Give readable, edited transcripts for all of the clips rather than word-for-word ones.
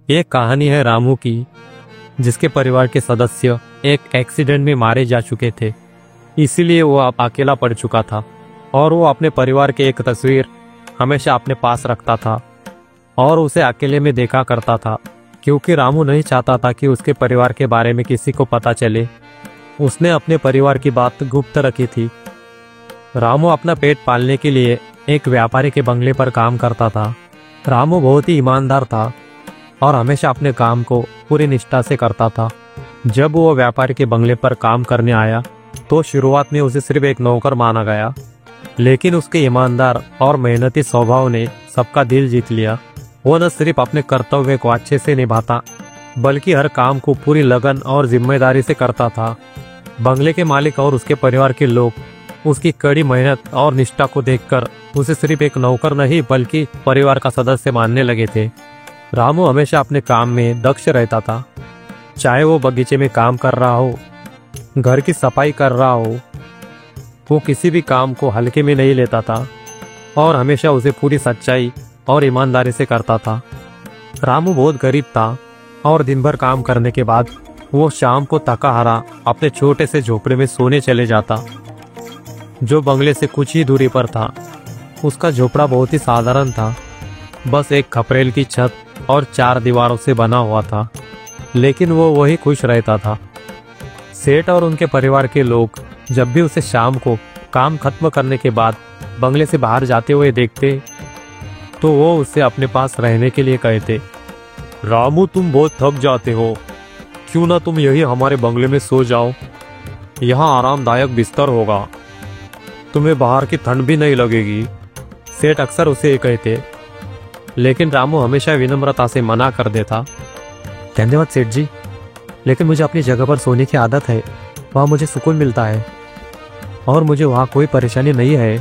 ये कहानी है रामू की, जिसके परिवार के सदस्य एक एक्सीडेंट में मारे जा चुके थे। इसीलिए वो अब अकेला पड़ चुका था और वो अपने परिवार की एक तस्वीर हमेशा अपने पास रखता था और उसे अकेले में देखा करता था, क्योंकि रामू नहीं चाहता था कि उसके परिवार के बारे में किसी को पता चले। उसने अपने परिवार की बात गुप्त रखी थी। रामू अपना पेट पालने के लिए एक व्यापारी के बंगले पर काम करता था। रामू बहुत ही ईमानदार था और हमेशा अपने काम को पूरी निष्ठा से करता था। जब वो व्यापारी के बंगले पर काम करने आया तो शुरुआत में उसे सिर्फ एक नौकर माना गया, लेकिन उसके ईमानदार और मेहनती स्वभाव ने सबका दिल जीत लिया। वो न सिर्फ अपने कर्तव्य को अच्छे से निभाता, बल्कि हर काम को पूरी लगन और जिम्मेदारी से करता था। बंगले के मालिक और उसके परिवार के लोग उसकी कड़ी मेहनत और निष्ठा को देखकर उसे सिर्फ एक नौकर नहीं बल्कि परिवार का सदस्य मानने लगे थे। रामू हमेशा अपने काम में दक्ष रहता था, चाहे वो बगीचे में काम कर रहा हो, घर की सफाई कर रहा हो। वो किसी भी काम को हल्के में नहीं लेता था और हमेशा उसे पूरी सच्चाई और ईमानदारी से करता था। रामू बहुत गरीब था और दिन भर काम करने के बाद वो शाम को थका हारा अपने छोटे से झोपड़े में सोने चले जाता, जो बंगले से कुछ ही दूरी पर था। उसका झोपड़ा बहुत ही साधारण था, बस एक खपरेल की छत और 4 दीवारों से बना हुआ था, लेकिन वो वही खुश रहता था। सेठ और उनके परिवार के लोग जब भी उसे शाम को काम खत्म करने के बाद बंगले से बाहर जाते हुए देखते तो वो उससे अपने पास रहने के लिए कहते, रामू तुम बहुत थक जाते हो, क्यों ना तुम यही हमारे बंगले में सो जाओ, यहाँ आरामदायक बिस्तर होगा, तुम्हें बाहर की ठंड भी नहीं लगेगी। सेठ अक्सर उसे ये कहते, लेकिन रामू हमेशा विनम्रता से मना कर देता। धन्यवाद सेठ जी, लेकिन मुझे अपनी जगह पर सोने की आदत है, वहाँ मुझे सुकून मिलता है और मुझे वहाँ कोई परेशानी नहीं है।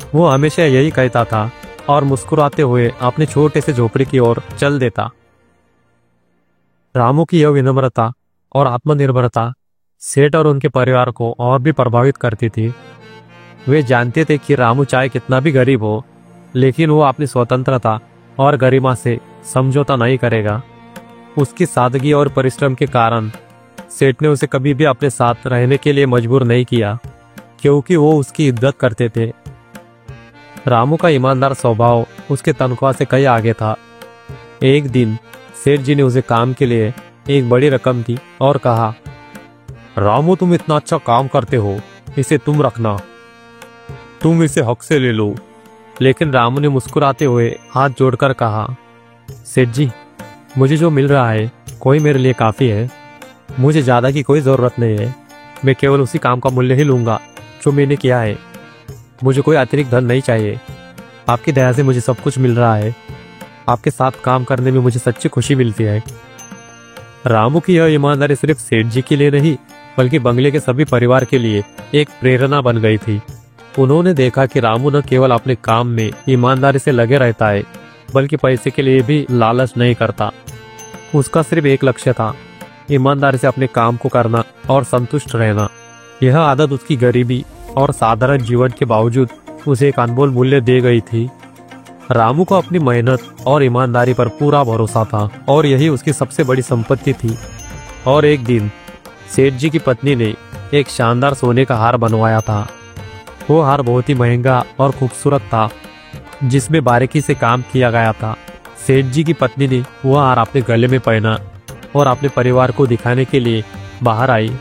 वो हमेशा यही कहता था और मुस्कुराते हुए अपने छोटे से झोपड़ी की ओर चल देता। रामू की यह विनम्रता और आत्मनिर्भरता सेठ और उनके परिवार को और भी प्रभावित करती थी। वे जानते थे कि रामू चाहे कितना भी गरीब हो, लेकिन वो अपनी स्वतंत्रता और गरिमा से समझौता नहीं करेगा। उसकी सादगी और परिश्रम के कारण सेठ ने उसे कभी भी अपने साथ रहने के लिए मजबूर नहीं किया, क्योंकि वो उसकी इज्जत करते थे। रामू का ईमानदार स्वभाव उसके तनख्वाह से कहीं आगे था। एक दिन सेठ जी ने उसे काम के लिए एक बड़ी रकम दी और कहा, रामू तुम इतना अच्छा काम करते हो, इसे तुम रखना, तुम इसे हक से ले लो। लेकिन रामू ने मुस्कुराते हुए हाथ जोड़कर कहा, सेठ जी मुझे जो मिल रहा है कोई मेरे लिए काफ़ी है, मुझे ज़्यादा की कोई ज़रूरत नहीं है। मैं केवल उसी काम का मूल्य ही लूँगा जो मैंने किया है, मुझे कोई अतिरिक्त धन नहीं चाहिए। आपकी दया से मुझे सब कुछ मिल रहा है, आपके साथ काम करने में मुझे सच्ची खुशी मिलती है। रामू की यह ईमानदारी सिर्फ सेठ जी के लिए नहीं बल्कि बंगले के सभी परिवार के लिए एक प्रेरणा बन गई थी। उन्होंने देखा कि रामू न केवल अपने काम में ईमानदारी से लगे रहता है, बल्कि पैसे के लिए भी लालच नहीं करता। उसका सिर्फ एक लक्ष्य था, ईमानदारी से अपने काम को करना और संतुष्ट रहना। यह आदत उसकी गरीबी और साधारण जीवन के बावजूद उसे एक अनमोल मूल्य दे गई थी। रामू को अपनी मेहनत और ईमानदारी पर पूरा भरोसा था और यही उसकी सबसे बड़ी संपत्ति थी। और एक दिन सेठ जी की पत्नी ने एक शानदार सोने का हार बनवाया था। वो हार बहुत ही महंगा और खूबसूरत था, जिसमें बारीकी से काम किया गया था। सेठ जी की पत्नी ने वह हार अपने गले में पहना और अपने परिवार को दिखाने के लिए बाहर आई।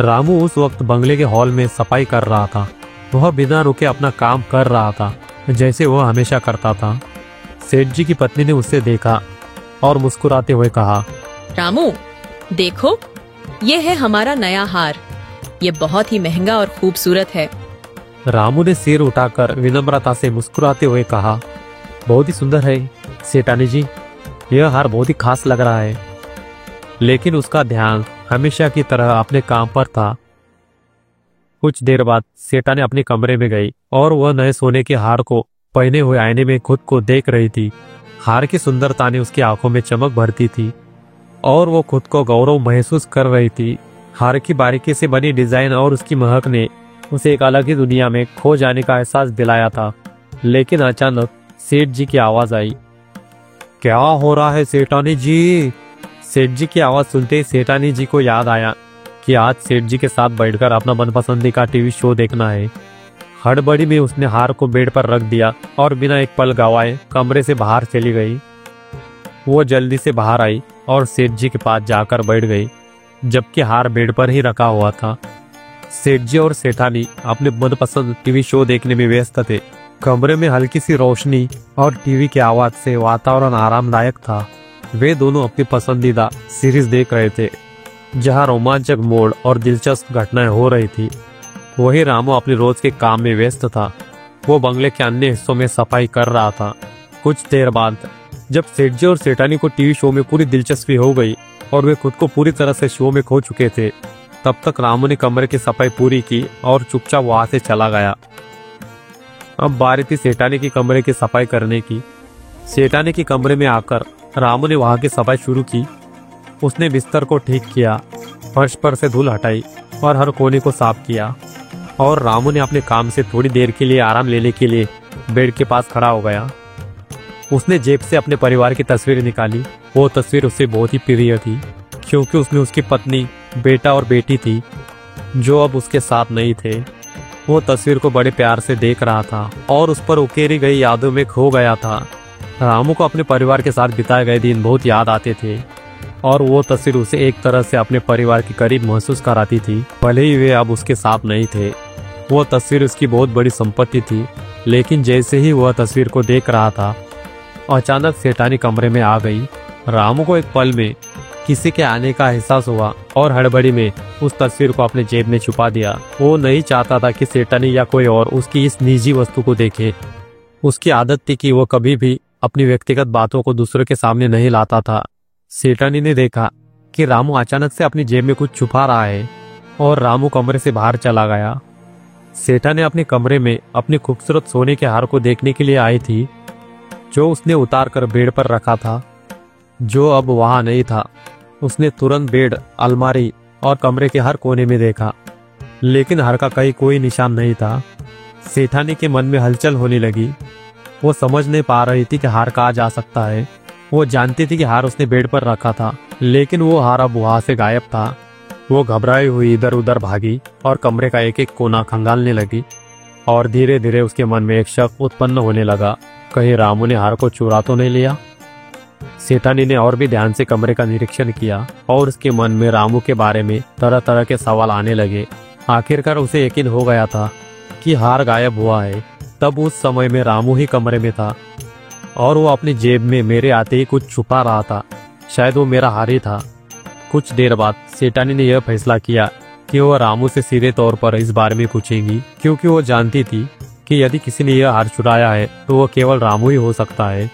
रामू उस वक्त बंगले के हॉल में सफाई कर रहा था। वह बिना रुके अपना काम कर रहा था, जैसे वह हमेशा करता था। सेठ जी की पत्नी ने उसे देखा और मुस्कुराते हुए कहा, रामू देखो, ये है हमारा नया हार, ये बहुत ही महंगा और खूबसूरत है। रामू ने सिर उठाकर विनम्रता से मुस्कुराते हुए कहा, बहुत ही सुंदर है सेठानी जी, यह हार बहुत ही खास लग रहा है। लेकिन उसका ध्यान हमेशा की तरह अपने काम पर था। कुछ देर बाद सेठा ने अपने कमरे में गई और वह नए सोने के हार को पहने हुए आईने में खुद को देख रही थी। हार की सुंदरता ने उसकी आंखों में चमक भरती थी और वो खुद को गौरव महसूस कर रही थी। हार की बारीकी से बनी डिजाइन और उसकी महक ने उसे एक अलग ही दुनिया में खो जाने का एहसास दिलाया था। लेकिन अचानक सेठ जी की आवाज आई, क्या हो रहा है सेठानी जी? सेठ जी की आवाज सुनते ही सेठानी जी को याद आया कि आज सेठ जी के साथ बैठकर अपना मनपसंदी का टीवी शो देखना है। हड़बड़ी में उसने हार को बेड पर रख दिया और बिना एक पल गवाए कमरे से बाहर चली गई। वो जल्दी से बाहर आई और सेठ जी के पास जाकर बैठ गई, जबकि हार बेड पर ही रखा हुआ था। सेठ जी और सेठानी अपने मनपसंद टीवी शो देखने में व्यस्त थे। कमरे में हल्की सी रोशनी और टीवी की आवाज से वातावरण आरामदायक था। वे दोनों अपनी पसंदीदा सीरीज देख रहे थे, जहां रोमांचक मोड़ और दिलचस्प घटनाएं हो रही थी। वही रामू अपने रोज के काम में व्यस्त था। वो बंगले के अन्य हिस्सों में सफाई कर रहा था। कुछ देर बाद जब सेठ जी और सेठानी को टीवी शो में पूरी दिलचस्पी हो गई और वे खुद को पूरी तरह से शो में खो चुके थे, तब तक रामू ने कमरे की सफाई पूरी की और चुपचाप वहां से चला गया। अब बारी थी सेठानी की कमरे की सफाई करने की। सेठानी के कमरे में आकर रामू ने वहां की सफाई शुरू की। उसने बिस्तर को ठीक किया, फर्श पर से धूल हटाई और हर कोने को साफ किया। और रामू ने अपने काम से थोड़ी देर के लिए आराम लेने के लिए बेड के पास खड़ा हो गया। उसने जेब से अपने परिवार की तस्वीरें निकाली। वो तस्वीर उससे बहुत ही प्रिय थी, क्योंकि उसमें उसकी पत्नी, बेटा और बेटी थी, जो अब उसके साथ नहीं थे। वो तस्वीर को बड़े प्यार से देख रहा था और उस पर उकेरी गई यादों में खो गया था। रामू को अपने परिवार के साथ बिताए गए दिन बहुत याद आते थे और वो तस्वीर उसे एक तरह से अपने परिवार के करीब महसूस कराती थी, भले ही वे अब उसके साथ नहीं थे। वो तस्वीर उसकी बहुत बड़ी संपत्ति थी, लेकिन जैसे ही वह तस्वीर को देख रहा था, अचानक सेठानी कमरे में आ गई। रामू को एक पल में किसी के आने का एहसास हुआ और हड़बड़ी में उस तस्वीर को अपने जेब में छुपा दिया। वो नहीं चाहता था कि सेठानी या कोई और उसकी इस निजी वस्तु को देखे। उसकी आदत थी कि वो कभी भी अपनी व्यक्तिगत बातों को दूसरों के सामने नहीं लाता था। सेठानी ने देखा कि रामू अचानक से अपनी जेब में कुछ छुपा रहा है और रामू कमरे से बाहर चला गया। सेठानी अपने कमरे में अपने खूबसूरत सोने के हार को देखने के लिए आई थी, जो उसने उतार कर बेड पर रखा था, जो अब वहां नहीं था। उसने तुरंत बेड, अलमारी और कमरे के हर कोने में देखा, लेकिन हार का कहीं कोई निशान नहीं था। सेठानी के मन में हलचल होने लगी। वो समझ नहीं पा रही थी कि हार कहाँ जा सकता है। वो जानती थी कि हार उसने बेड पर रखा था, लेकिन वो हार अब वहां से गायब था। वो घबराई हुई इधर उधर भागी और कमरे का एक एक कोना खंगालने लगी और धीरे धीरे उसके मन में एक शक उत्पन्न होने लगा, कहीं रामू ने हार को चुरा तो नहीं लिया। सेठानी ने और भी ध्यान से कमरे का निरीक्षण किया और उसके मन में रामू के बारे में तरह तरह के सवाल आने लगे। आखिरकार उसे यकीन हो गया था कि हार गायब हुआ है। तब उस समय में रामू ही कमरे में था और वो अपनी जेब में मेरे आते ही कुछ छुपा रहा था। शायद वो मेरा हार ही था। कुछ देर बाद सेठानी ने यह फैसला किया कि वह रामू से सीधे तौर पर इस बारे में पूछेगी, क्योंकि वो जानती थी कि यदि किसी ने यह हार चुराया है तो वह केवल रामू ही हो सकता है।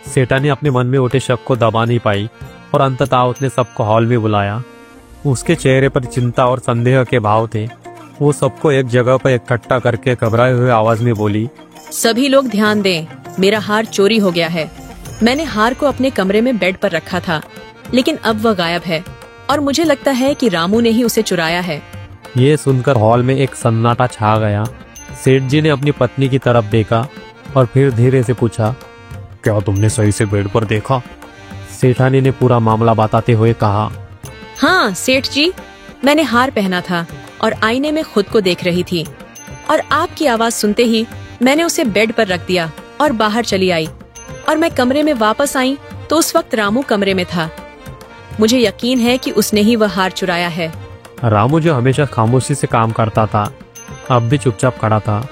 सेठानी अपने मन में उठे शक को दबा नहीं पाई और अंततः उसने सबको हॉल में बुलाया। उसके चेहरे पर चिंता और संदेह के भाव थे। वो सबको एक जगह पर इकट्ठा करके घबराए हुए आवाज में बोली, सभी लोग ध्यान दें, मेरा हार चोरी हो गया है। मैंने हार को अपने कमरे में बेड पर रखा था, लेकिन अब वह गायब है और मुझे लगता है कि रामू ने ही उसे चुराया है। ये सुनकर हॉल में एक सन्नाटा छा गया। सेठ जी ने अपनी पत्नी की तरफ देखा और फिर धीरे से पूछा, क्या तुमने सही से बेड पर देखा? सेठानी ने पूरा मामला बताते हुए कहा, हाँ सेठ जी, मैंने हार पहना था और आईने में खुद को देख रही थी और आपकी आवाज सुनते ही मैंने उसे बेड पर रख दिया और बाहर चली आई और मैं कमरे में वापस आई तो उस वक्त रामू कमरे में था। मुझे यकीन है कि उसने ही वह हार चुराया है। रामू जो हमेशा खामोशी से काम करता था, अब भी चुपचाप खड़ा था।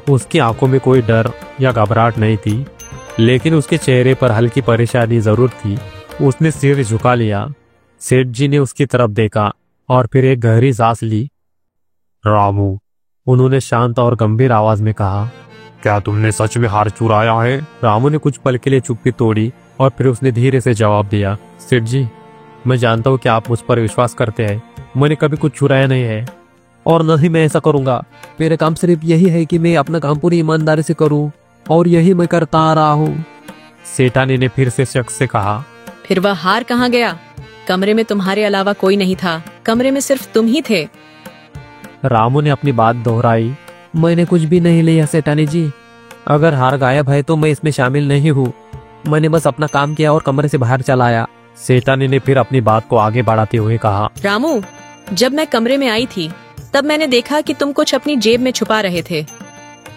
उसकी आंखों में कोई डर या घबराहट नहीं थी, लेकिन उसके चेहरे पर हल्की परेशानी जरूर थी। उसने सिर झुका लिया। सेठ जी ने उसकी तरफ देखा और फिर एक गहरी सांस ली। रामू, उन्होंने शांत और गंभीर आवाज में कहा, क्या तुमने सच में हार चुराया है? रामू ने कुछ पल के लिए चुप्पी तोड़ी और फिर उसने धीरे से जवाब दिया, सेठ जी, मैं जानता हूँ कि आप मुझ पर विश्वास करते हैं। मैंने कभी कुछ चुराया नहीं है और न ही मैं ऐसा करूंगा। मेरा काम सिर्फ यही है कि मैं अपना काम पूरी ईमानदारी से करूं और यही मैं करता आ रहा हूँ। सेठानी ने फिर से शक से कहा, फिर वह हार कहाँ गया? कमरे में तुम्हारे अलावा कोई नहीं था, कमरे में सिर्फ तुम ही थे। रामू ने अपनी बात दोहराई, मैंने कुछ भी नहीं लिया सेठानी जी। अगर हार गायब है तो मैं इसमें शामिल नहीं हूँ। मैंने बस अपना काम किया और कमरे से बाहर चला आया। सेठानी ने फिर अपनी बात को आगे बढ़ाते हुए कहा, रामू, जब मैं कमरे में आई थी तब मैंने देखा कि तुम कुछ अपनी जेब में छुपा रहे थे।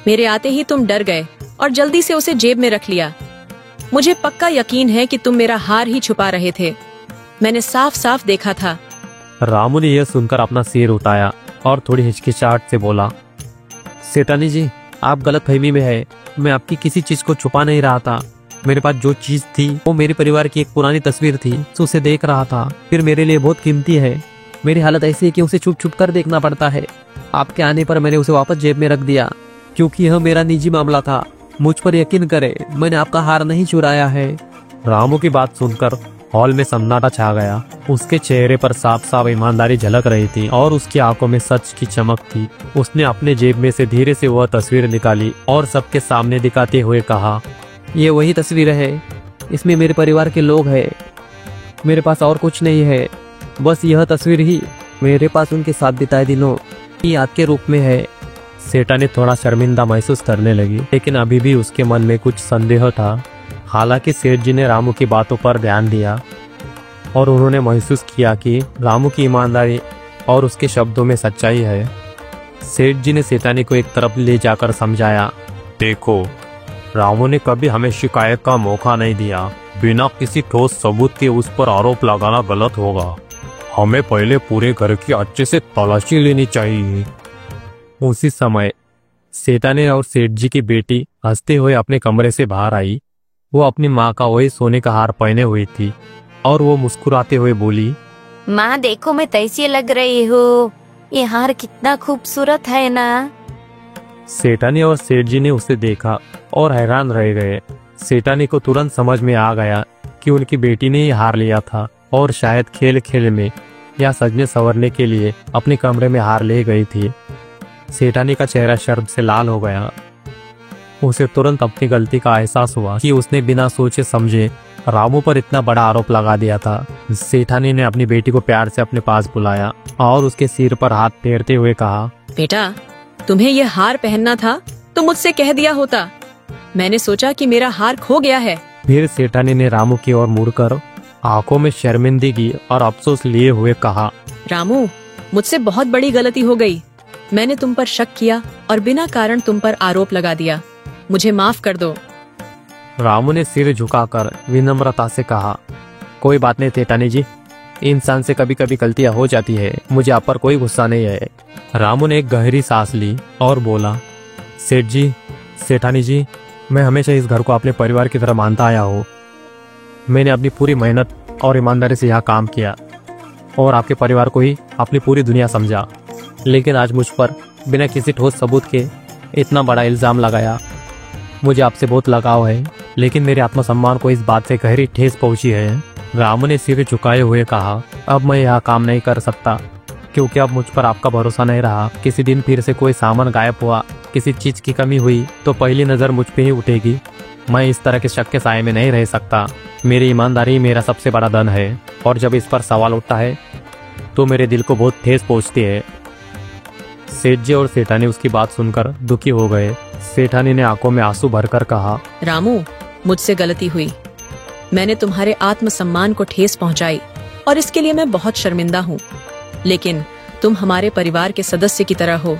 मेरे आते ही तुम डर गए और जल्दी से उसे जेब में रख लिया। मुझे पक्का यकीन है कि तुम मेरा हार ही छुपा रहे थे। मैंने साफ साफ देखा था। रामू ने यह सुनकर अपना सिर उठाया और थोड़ी हिचकिचाहट से बोला, सेठानी जी, आप गलतफहमी में है। मैं आपकी किसी चीज को छुपा नहीं रहा था। मेरे पास जो चीज थी वो मेरे परिवार की एक पुरानी तस्वीर थी, तो उसे देख रहा था। फिर मेरे लिए बहुत कीमती है। मेरी हालत ऐसी है कि उसे छुप छुप कर देखना पड़ता है। आपके आने पर मैंने उसे वापस जेब में रख दिया, क्योंकि यह मेरा निजी मामला था। मुझ पर यकीन करे, मैंने आपका हार नहीं चुराया है। रामू की बात सुनकर हॉल में सन्नाटा छा गया। उसके चेहरे पर साफ साफ ईमानदारी झलक रही थी और उसकी आंखों में सच की चमक थी। उसने अपने जेब में से धीरे से वह तस्वीर निकाली और सबके सामने दिखाते हुए कहा, ये वही तस्वीर है। इसमें मेरे परिवार के लोग हैं। मेरे पास और कुछ नहीं है, बस यह तस्वीर ही मेरे पास उनके साथ बिताए दिनों की याद के रूप में है। सेठानी थोड़ा शर्मिंदा महसूस करने लगी, लेकिन अभी भी उसके मन में कुछ संदेह था। हालांकि सेठ जी ने रामू की बातों पर ध्यान दिया और उन्होंने महसूस किया कि रामू की ईमानदारी और उसके शब्दों में सच्चाई है। सेठ जी ने सेठानी को एक तरफ ले जाकर समझाया, देखो, रामू ने कभी हमें शिकायत का मौका नहीं दिया। बिना किसी ठोस सबूत के उस पर आरोप लगाना गलत होगा। हमें पहले पूरे घर की अच्छे से तलाशी लेनी चाहिए। उसी समय सेठानी और सेठ जी की बेटी हंसते हुए अपने कमरे से बाहर आई। वो अपनी माँ का वही सोने का हार पहने हुई थी और वो मुस्कुराते हुए बोली, माँ देखो, मैं कैसी लग रही हूँ। ये हार कितना खूबसूरत है ना। सेठानी और सेठ जी ने उसे देखा और हैरान रह गए। सेठानी को तुरंत समझ में आ गया कि उनकी बेटी ने ही हार लिया था और शायद खेल खेल में या सजने संवरने के लिए अपने कमरे में हार ले गई थी। सेठानी का चेहरा शर्म से लाल हो गया। उसे तुरंत अपनी गलती का एहसास हुआ कि उसने बिना सोचे समझे रामू पर इतना बड़ा आरोप लगा दिया था। सेठानी ने अपनी बेटी को प्यार से अपने पास बुलाया और उसके सिर पर हाथ फेरते हुए कहा, बेटा, तुम्हें यह हार पहनना था तो मुझसे कह दिया होता। मैंने सोचा कि मेरा हार खो गया है। फिर सेठानी ने रामू की ओर मुड़कर आंखों में शर्मिंदगी और अफसोस लिए हुए कहा, रामू, मुझसे बहुत बड़ी गलती हो गई। मैंने तुम पर शक किया और बिना कारण तुम पर आरोप लगा दिया। मुझे माफ कर दो। रामू ने सिर झुकाकर विनम्रता से कहा, कोई बात नहीं सेठानी जी, इंसान से कभी कभी गलतियां हो जाती है। मुझे आप पर कोई गुस्सा नहीं है। रामू ने एक गहरी सांस ली और बोला, सेठ जी, सेठानी जी, मैं हमेशा इस घर को अपने परिवार की तरह मानता आया हूँ। मैंने अपनी पूरी मेहनत और ईमानदारी से यहाँ काम किया और आपके परिवार को ही अपनी पूरी दुनिया समझा। लेकिन आज मुझ पर बिना किसी ठोस सबूत के इतना बड़ा इल्जाम लगाया। मुझे आपसे बहुत लगाव है, लेकिन मेरे आत्मसम्मान को इस बात से गहरी ठेस पहुंची है। रामू ने सिर झुकाए हुए कहा, अब मैं यहाँ काम नहीं कर सकता, क्योंकि अब मुझ पर आपका भरोसा नहीं रहा। किसी दिन फिर से कोई सामान गायब हुआ, किसी चीज की कमी हुई तो पहली नजर मुझ पे ही उठेगी। मैं इस तरह के शक के साए में नहीं रह सकता। मेरी ईमानदारी मेरा सबसे बड़ा धन है और जब इस पर सवाल उठता है तो मेरे दिल को बहुत ठेस पहुंचती है। सेठ जी और सेठानी उसकी बात सुनकर दुखी हो गए। सेठानी ने आंखों में आंसू भरकर कहा, रामू, मुझसे गलती हुई। मैंने तुम्हारे आत्मसम्मान को ठेस पहुंचाई और इसके लिए मैं बहुत शर्मिंदा हूँ। लेकिन तुम हमारे परिवार के सदस्य की तरह हो।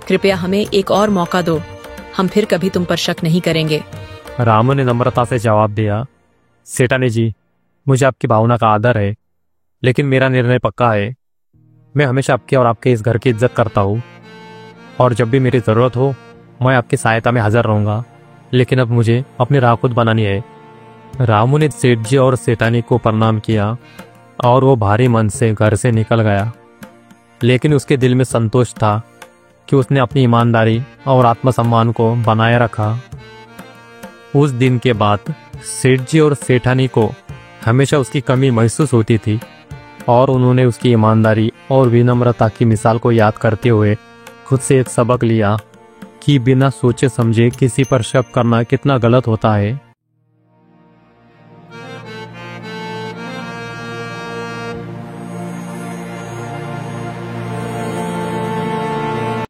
कृपया हमें एक और मौका दो। हम फिर कभी तुम पर शक नहीं करेंगे। रामू ने नम्रता से जवाब दिया, सेठानी जी, मुझे आपकी भावना का आदर है, लेकिन मेरा निर्णय पक्का है। मैं हमेशा आपके और आपके इस घर की इज्जत करता हूँ और जब भी मेरी ज़रूरत हो मैं आपकी सहायता में हाजिर रहूँगा। लेकिन अब मुझे अपनी राह खुद बनानी है। रामू ने सेठ जी और सेठानी को प्रणाम किया और वो भारी मन से घर से निकल गया। लेकिन उसके दिल में संतोष था कि उसने अपनी ईमानदारी और आत्मसम्मान को बनाए रखा। उस दिन के बाद सेठ जी और सेठानी को हमेशा उसकी कमी महसूस होती थी और उन्होंने उसकी ईमानदारी और विनम्रता की मिसाल को याद करते हुए खुद से एक सबक लिया कि बिना सोचे समझे किसी पर शक करना कितना गलत होता है।